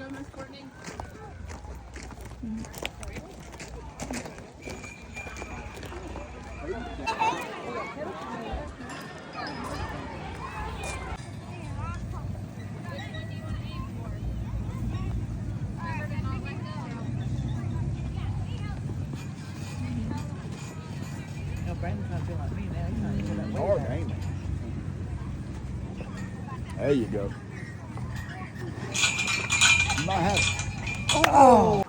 go, Miss Courtney? Brandon's trying to feel like me now. He's trying to feel that way. Hard, ain't it? There you go. You might have it. Oh!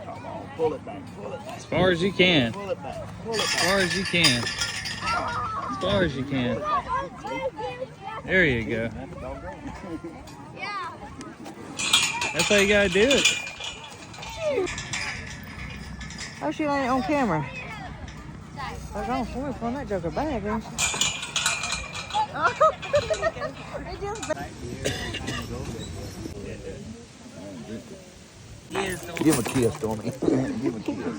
Come on, pull it back, pull it back. As far as you can. Pull it back, pull it As back. far as you can. As far as you can. There you go. That's how you gotta do it. Oh, she ain't on camera. Like, I'm pulling that joker back, ain't she? Give him a kiss, Stormy. Give him a kiss.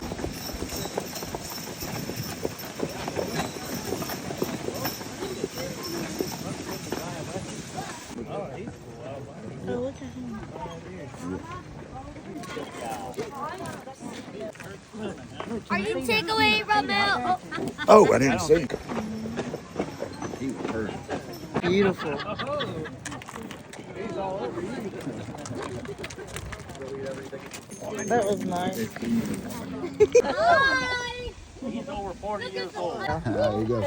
Are you takeaway, Romeo? Oh, I didn't see. He was hurt. Beautiful. That was nice. Hi! He's over 40 years old. There you go.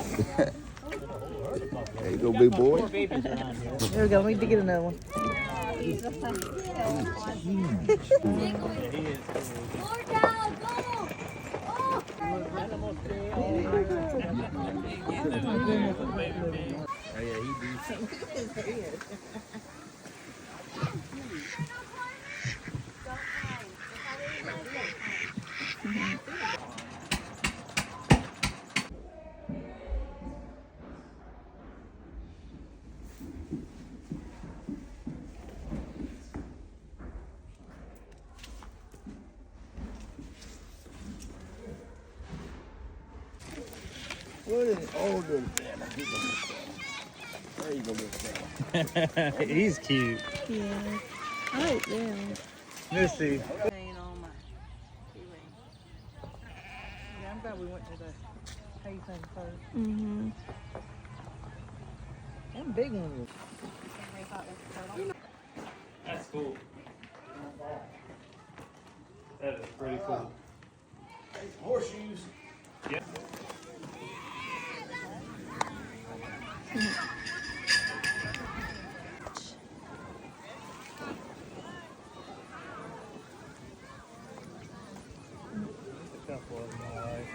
There you go, big boy. There we go. We need to get another one. More down, go! What is all good? There you go, big fella. He's cute. Yeah. I like them. Missy. Yeah, I'm glad we went to the hay thing first. Mm-hmm. Them big ones. That's cool. That is pretty cool. Horseshoes. Yep. A couple of them, all right.